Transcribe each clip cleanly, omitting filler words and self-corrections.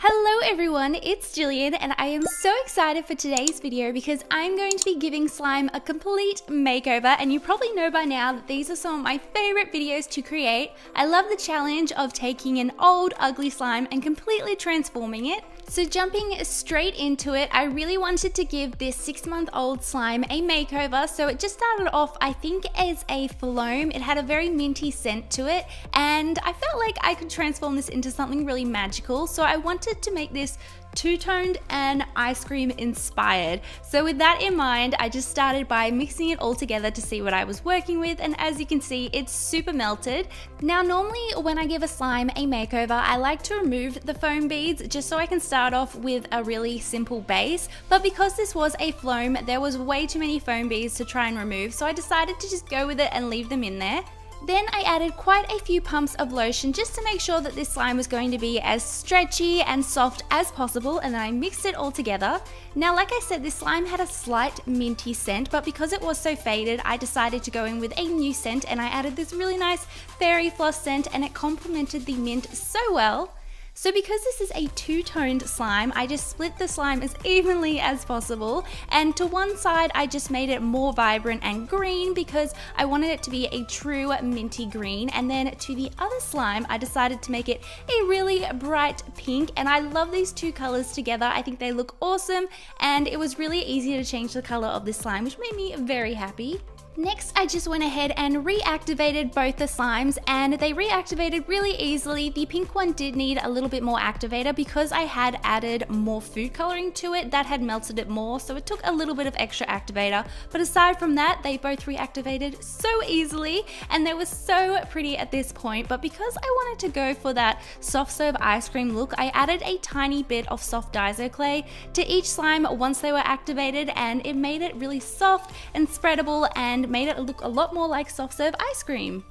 Hello everyone, it's Jillian and I am so excited for today's video because I'm going to be giving slime a complete makeover, and you probably know by now that these are some of my favorite videos to create. I love the challenge of taking an old ugly slime and completely transforming it. So jumping straight into it, I really wanted to give this 6-month-old slime a makeover. So it just started off, I think, as a foam. It had a very minty scent to it, and I felt like I could transform this into something really magical. So I wanted to make this two-toned and ice cream inspired. So with that in mind, I just started by mixing it all together to see what I was working with, and as you can see, it's super melted. Now normally when I give a slime a makeover, I like to remove the foam beads just so I can start off with a really simple base, but because this was a foam, there was way too many foam beads to try and remove, so I decided to just go with it and leave them in there. Then I added quite a few pumps of lotion just to make sure that this slime was going to be as stretchy and soft as possible, and then I mixed it all together. Now, like I said, this slime had a slight minty scent, but because it was so faded, I decided to go in with a new scent, and I added this really nice fairy floss scent, and it complemented the mint so well. So because this is a two-toned slime, I just split the slime as evenly as possible, and to one side I just made it more vibrant and green because I wanted it to be a true minty green, and then to the other slime I decided to make it a really bright pink, and I love these two colors together. I think they look awesome, and it was really easy to change the color of this slime, which made me very happy. Next, I just went ahead and reactivated both the slimes, and they reactivated really easily. The pink one did need a little bit more activator because I had added more food coloring to it that had melted it more, so it took a little bit of extra activator. But aside from that, they both reactivated so easily, and they were so pretty at this point. But because I wanted to go for that soft serve ice cream look, I added a tiny bit of soft Daiso clay to each slime once they were activated, and it made it really soft and spreadable and made it look a lot more like soft serve ice cream.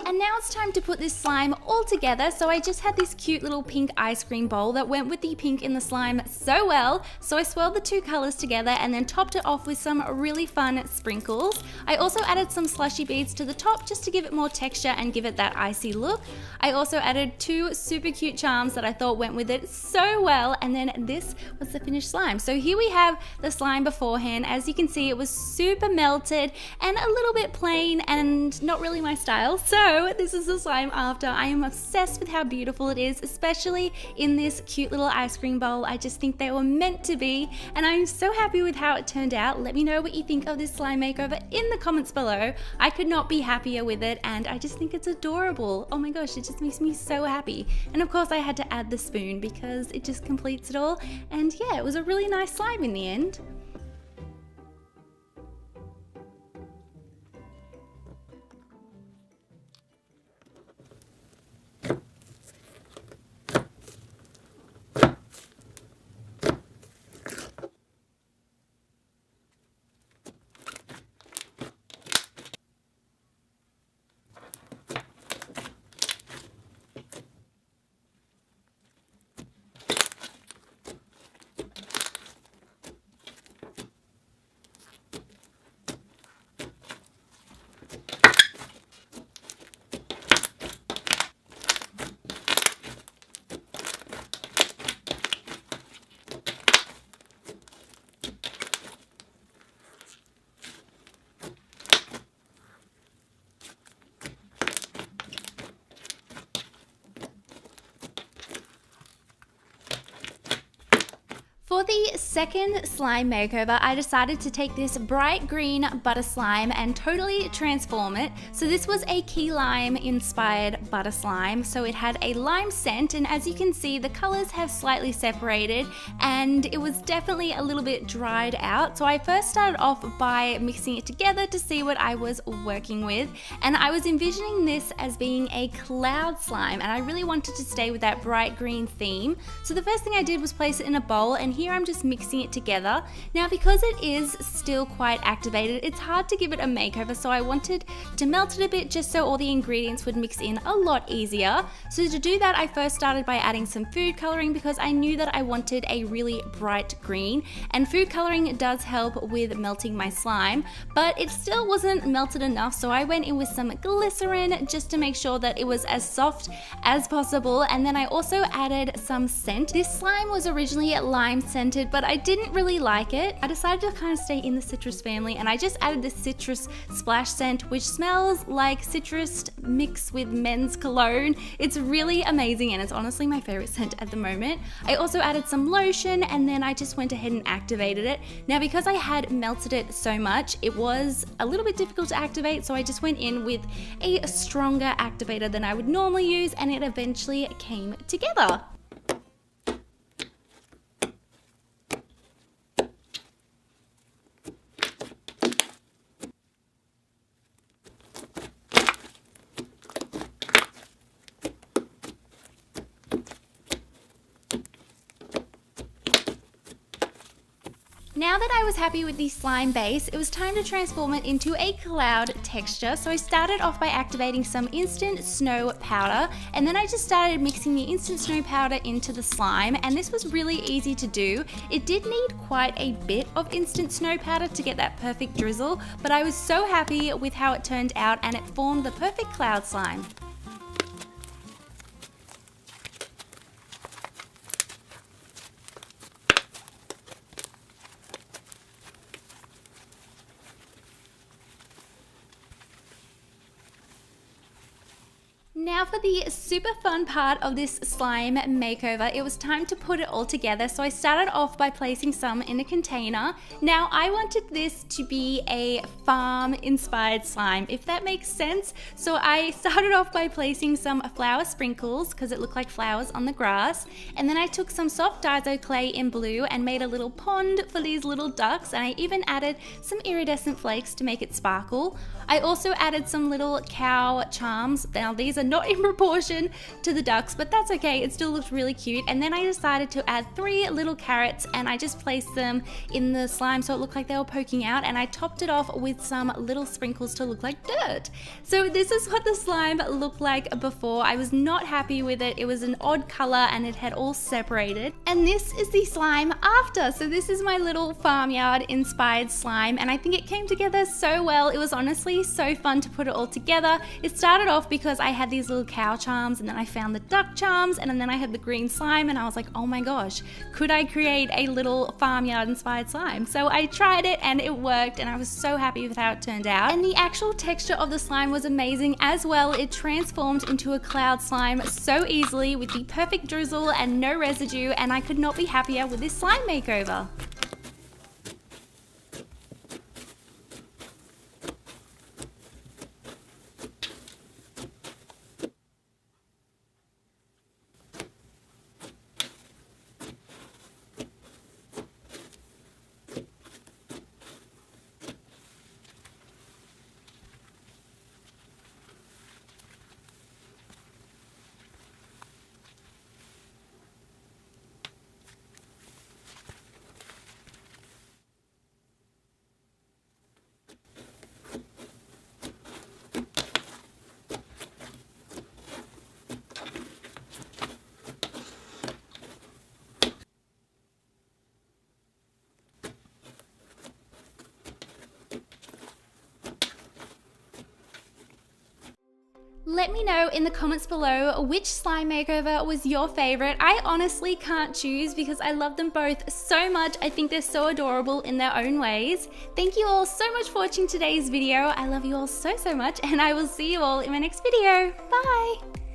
And now it's time to put this slime all together. So I just had this cute little pink ice cream bowl that went with the pink in the slime so well. So I swirled the two colors together and then topped it off with some really fun sprinkles. I also added some slushy beads to the top just to give it more texture and give it that icy look. I also added two super cute charms that I thought went with it so well, and then this was the finished slime. So here we have the slime beforehand. As you can see, it was super melted and a little bit plain and not really my style. So this is the slime after. I am obsessed with how beautiful it is, especially in this cute little ice cream bowl. I just think they were meant to be, and I'm so happy with how it turned out. Let me know what you think of this slime makeover in the comments below. I could not be happier with it, and I just think it's adorable. Oh my gosh, it just makes me so happy. And of course I had to add the spoon because it just completes it all, and yeah, it was a really nice slime in the end. For the second slime makeover, I decided to take this bright green butter slime and totally transform it. So this was a key lime inspired butter slime. So it had a lime scent, and as you can see, the colors have slightly separated and it was definitely a little bit dried out. So I first started off by mixing it together to see what I was working with, and I was envisioning this as being a cloud slime, and I really wanted to stay with that bright green theme. So the first thing I did was place it in a bowl, and here I'm just mixing it together. Now, because it is still quite activated, it's hard to give it a makeover, so I wanted to melt it a bit just so all the ingredients would mix in a lot easier. So to do that, I first started by adding some food coloring because I knew that I wanted a really bright green, and food coloring does help with melting my slime, but it still wasn't melted enough, so I went in with some glycerin just to make sure that it was as soft as possible. And then I also added some scent. This slime was originally lime scented, but I didn't really like it. I decided to kind of stay in the citrus family, and I just added this citrus splash scent, which smells like citrus mixed with men's cologne. It's really amazing, and it's honestly my favorite scent at the moment. I also added some lotion, and then I just went ahead and activated it. Now, because I had melted it so much, it was a little bit difficult to activate, so I just went in with a stronger activator than I would normally use, and it eventually came together. Now that I was happy with the slime base, it was time to transform it into a cloud texture. So I started off by activating some instant snow powder, and then I just started mixing the instant snow powder into the slime, and this was really easy to do. It did need quite a bit of instant snow powder to get that perfect drizzle, but I was so happy with how it turned out, and it formed the perfect cloud slime. Now for the super fun part of this slime makeover, it was time to put it all together. So I started off by placing some in a container. Now I wanted this to be a farm inspired slime, if that makes sense. So I started off by placing some flower sprinkles because it looked like flowers on the grass. And then I took some soft Daiso clay in blue and made a little pond for these little ducks. And I even added some iridescent flakes to make it sparkle. I also added some little cow charms. Now these are not in proportion to the ducks, but that's okay, it still looks really cute. And then I decided to add 3 little carrots, and I just placed them in the slime so it looked like they were poking out, and I topped it off with some little sprinkles to look like dirt. So this is what the slime looked like before. I was not happy with it. It was an odd color and it had all separated. And this is the slime after. So this is my little farmyard inspired slime, and I think it came together so well. It was honestly so fun to put it all together. It started off because I had these little cow charms, and then I found the duck charms, and then I had the green slime, and I was like, oh my gosh, could I create a little farmyard inspired slime? So I tried it and it worked, and I was so happy with how it turned out. And the actual texture of the slime was amazing as well. It transformed into a cloud slime so easily with the perfect drizzle and no residue, and I could not be happier with this slime makeover. Let me know in the comments below which slime makeover was your favorite. I honestly can't choose because I love them both so much. I think they're so adorable in their own ways. Thank you all so much for watching today's video. I love you all so much, and I will see you all in my next video. Bye!